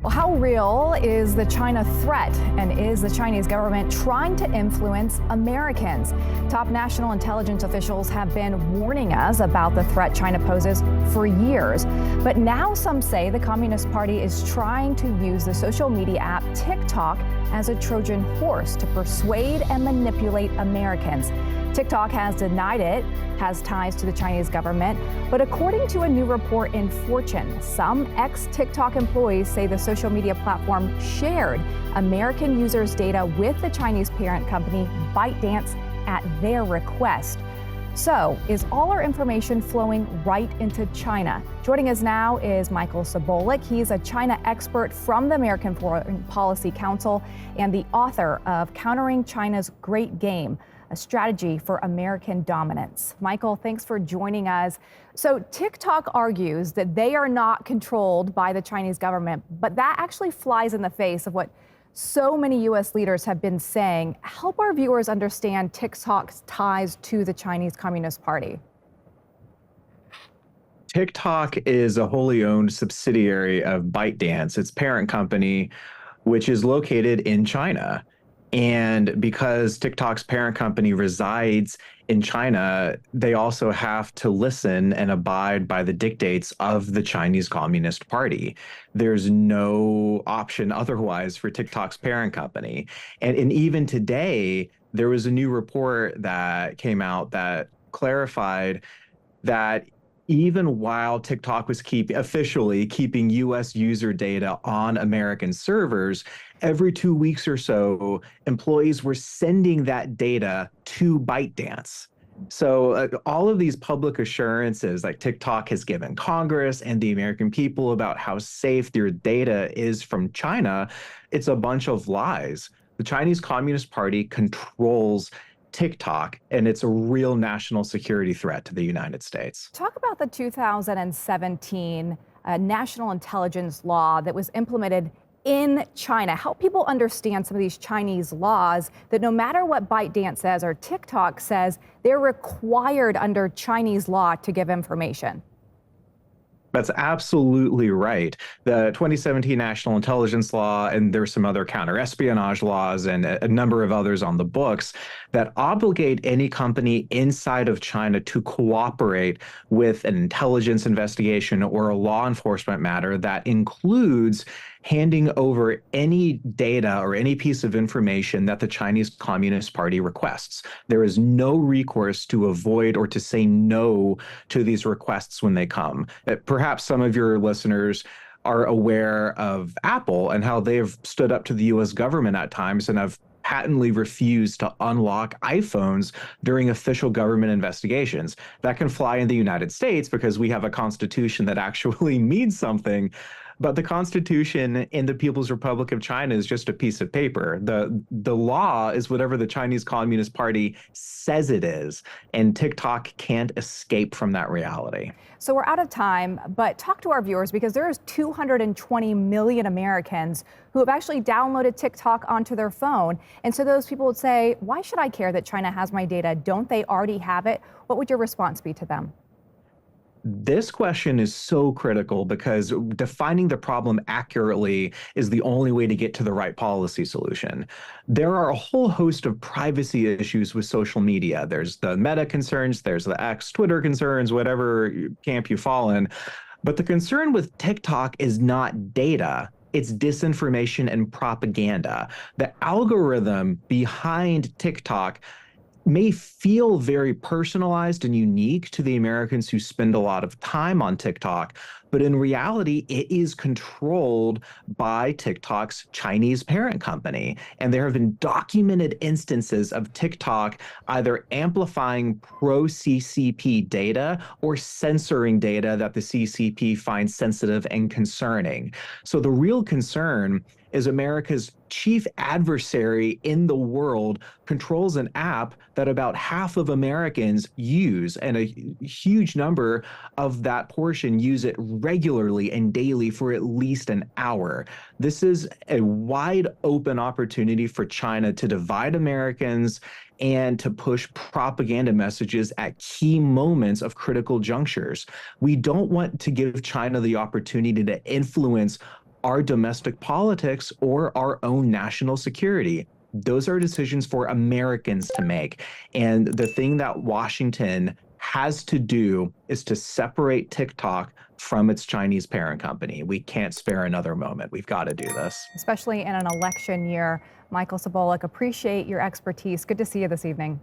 Well, how real is the China threat, and is the Chinese government trying to influence Americans? Top national intelligence officials have been warning us about the threat China poses for years. But now some say the Communist Party is trying to use the social media app TikTok as a Trojan horse to persuade and manipulate Americans. TikTok has denied it has ties to the Chinese government, but according to a new report in Fortune, some ex-TikTok employees say the social media platform shared American users' data with the Chinese parent company ByteDance at their request. So, is all our information flowing right into China? Joining us now is Michael Sobolik. He's a China expert from the American Foreign Policy Council and the author of Countering China's Great Game, a strategy for American dominance. Michael, thanks for joining us. So TikTok argues that they are not controlled by the Chinese government, but that actually flies in the face of what so many U.S. leaders have been saying. Help our viewers understand TikTok's ties to the Chinese Communist Party. TikTok is a wholly owned subsidiary of ByteDance, its parent company, which is located in China. And because TikTok's parent company resides in China, they also have to listen and abide by the dictates of the Chinese Communist Party. There's no option otherwise for TikTok's parent company. And even today, there was a new report that came out that clarified that even while TikTok was officially keeping U.S. user data on American servers, every 2 weeks or so, employees were sending that data to ByteDance. So all of these public assurances like TikTok has given Congress and the American people about how safe their data is from China, it's a bunch of lies. The Chinese Communist Party controls TikTok, and it's a real national security threat to the United States. Talk about the 2017 national intelligence law that was implemented in China. Help people understand some of these Chinese laws that no matter what ByteDance says or TikTok says, they're required under Chinese law to give information. That's absolutely right. The 2017 National Intelligence Law, and there's some other counter-espionage laws and a number of others on the books that obligate any company inside of China to cooperate with an intelligence investigation or a law enforcement matter that includes handing over any data or any piece of information that the Chinese Communist Party requests. There is no recourse to avoid or to say no to these requests when they come. Perhaps some of your listeners are aware of Apple and how they've stood up to the U.S. government at times and have patently refused to unlock iPhones during official government investigations. That can fly in the United States because we have a constitution that actually means something. But the Constitution in the People's Republic of China is just a piece of paper. The law is whatever the Chinese Communist Party says it is, and TikTok can't escape from that reality. So we're out of time, but talk to our viewers because there's 220 million Americans who have actually downloaded TikTok onto their phone. And so those people would say, why should I care that China has my data? Don't they already have it? What would your response be to them? This question is so critical because defining the problem accurately is the only way to get to the right policy solution. There are a whole host of privacy issues with social media. There's the Meta concerns, there's the Twitter concerns, whatever camp you fall in. But the concern with TikTok is not data. It's disinformation and propaganda. The algorithm behind TikTok may feel very personalized and unique to the Americans who spend a lot of time on TikTok, but in reality, it is controlled by TikTok's Chinese parent company. And there have been documented instances of TikTok either amplifying pro-CCP data or censoring data that the CCP finds sensitive and concerning. So the real concern is America's chief adversary in the world controls an app that about half of Americans use, and a huge number of that portion use it regularly and daily for at least an hour. This is a wide open opportunity for China to divide Americans and to push propaganda messages at key moments of critical junctures. We don't want to give China the opportunity to influence our domestic politics or our own national security. Those are decisions for Americans to make. And the thing that Washington has to do is to separate TikTok from its Chinese parent company. We can't spare another moment. We've got to do this. Especially in an election year. Michael Sobolik, appreciate your expertise. Good to see you this evening.